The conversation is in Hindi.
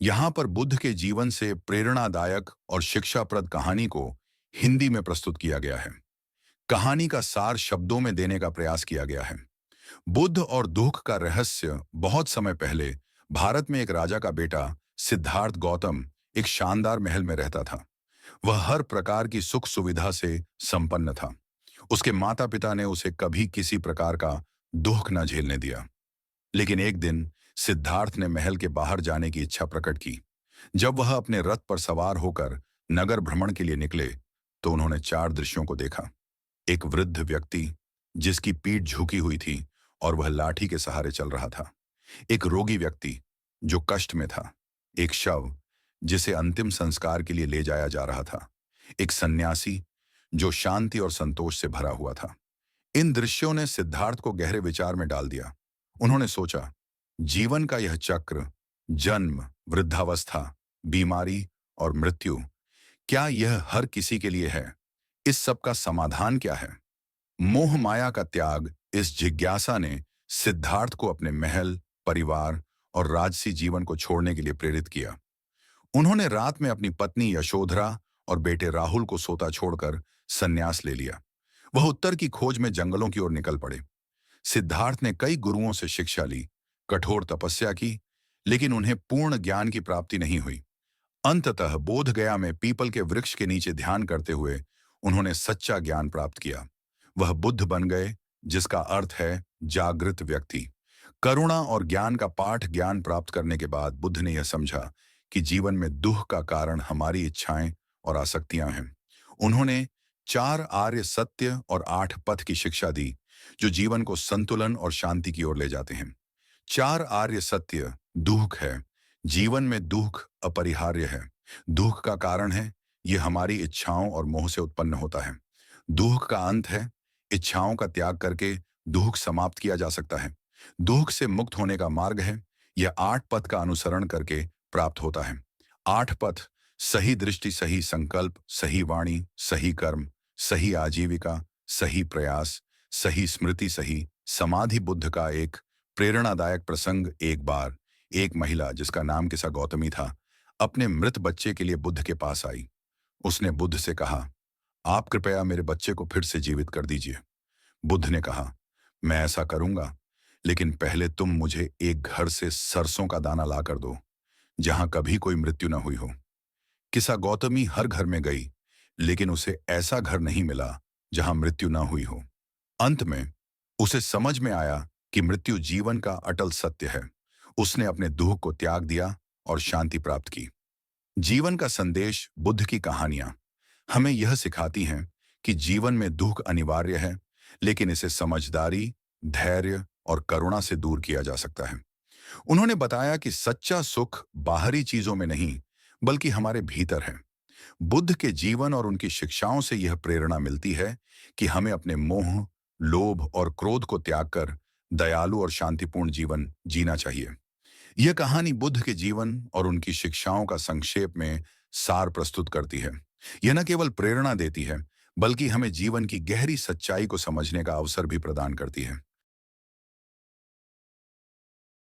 यहाँ पर बुद्ध के जीवन से प्रेरणादायक और शिक्षाप्रद कहानी को हिंदी में प्रस्तुत किया गया है। कहानी का सार शब्दों में देने का प्रयास किया गया है। बुद्ध और दुख का रहस्य। बहुत समय पहले भारत में एक राजा का बेटा सिद्धार्थ गौतम एक शानदार महल में रहता था। वह हर प्रकार की सुख सुविधा से संपन्न था। उसके माता पिता ने उसे कभी किसी प्रकार का दुख न झेलने दिया। लेकिन एक दिन सिद्धार्थ ने महल के बाहर जाने की इच्छा प्रकट की। जब वह अपने रथ पर सवार होकर नगर भ्रमण के लिए निकले, तो उन्होंने चार दृश्यों को देखा। एक वृद्ध व्यक्ति जिसकी पीठ झुकी हुई थी और वह लाठी के सहारे चल रहा था। एक रोगी व्यक्ति जो कष्ट में था। एक शव जिसे अंतिम संस्कार के लिए ले जाया जा रहा था। एक सन्यासी जो शांति और संतोष से भरा हुआ था। इन दृश्यों ने सिद्धार्थ को गहरे विचार में डाल दिया। उन्होंने सोचा, जीवन का यह चक्र, जन्म, वृद्धावस्था, बीमारी और मृत्यु, क्या यह हर किसी के लिए है? इस सब का समाधान क्या है? मोह माया का त्याग। इस जिज्ञासा ने सिद्धार्थ को अपने महल, परिवार और राजसी जीवन को छोड़ने के लिए प्रेरित किया। उन्होंने रात में अपनी पत्नी यशोधरा और बेटे राहुल को सोता छोड़कर संन्यास ले लिया। वह उत्तर की खोज में जंगलों की ओर निकल पड़े। सिद्धार्थ ने कई गुरुओं से शिक्षा ली, कठोर तपस्या की, लेकिन उन्हें पूर्ण ज्ञान की प्राप्ति नहीं हुई। अंततः बोधगया में पीपल के वृक्ष के नीचे ध्यान करते हुए उन्होंने सच्चा ज्ञान प्राप्त किया। वह बुद्ध बन गए, जिसका अर्थ है जागृत व्यक्ति। करुणा और ज्ञान का पाठ ज्ञान प्राप्त करने के बाद बुद्ध ने यह समझा कि जीवन में दुख का कारण हमारी इच्छाएं और आसक्तियां हैं। उन्होंने चार आर्य सत्य और आठ पथ की शिक्षा दी, जो जीवन को संतुलन और शांति की ओर ले जाते हैं। चार आर्य सत्य। दुख है। जीवन में दुख अपरिहार्य है। दुख का कारण है, यह हमारी इच्छाओं और मोह से उत्पन्न होता है। दुख का अंत है, इच्छाओं का त्याग करके दुख समाप्त किया जा सकता है। दुख से मुक्त होने का मार्ग है, यह आठ पथ का अनुसरण करके प्राप्त होता है। आठ पथ: सही दृष्टि, सही संकल्प, सही वाणी, सही कर्म, सही आजीविका, सही प्रयास, सही स्मृति, सही समाधि। बुद्ध का एक प्रेरणादायक प्रसंग। एक बार एक महिला जिसका नाम किसा गौतमी था, अपने मृत बच्चे के लिए बुद्ध के पास आई। उसने बुद्ध से कहा, आप कृपया मेरे बच्चे को फिर से जीवित कर दीजिए। बुद्ध ने कहा, मैं ऐसा करूंगा, लेकिन पहले तुम मुझे एक घर से सरसों का दाना ला कर दो, जहां कभी कोई मृत्यु न हुई हो। किसा गौतमी हर घर में गई, लेकिन उसे ऐसा घर नहीं मिला जहां मृत्यु न हुई हो। अंत में उसे समझ में आया कि मृत्यु जीवन का अटल सत्य है। उसने अपने दुख को त्याग दिया और शांति प्राप्त की। जीवन का संदेश। बुद्ध की कहानियां हमें यह सिखाती हैं कि जीवन में दुख अनिवार्य है, लेकिन इसे समझदारी, धैर्य और करुणा से दूर किया जा सकता है। उन्होंने बताया कि सच्चा सुख बाहरी चीजों में नहीं, बल्कि हमारे भीतर है। बुद्ध के जीवन और उनकी शिक्षाओं से यह प्रेरणा मिलती है कि हमें अपने मोह, लोभ और क्रोध को त्याग कर दयालु और शांतिपूर्ण जीवन जीना चाहिए। यह कहानी बुद्ध के जीवन और उनकी शिक्षाओं का संक्षेप में सार प्रस्तुत करती है। यह न केवल प्रेरणा देती है, बल्कि हमें जीवन की गहरी सच्चाई को समझने का अवसर भी प्रदान करती है।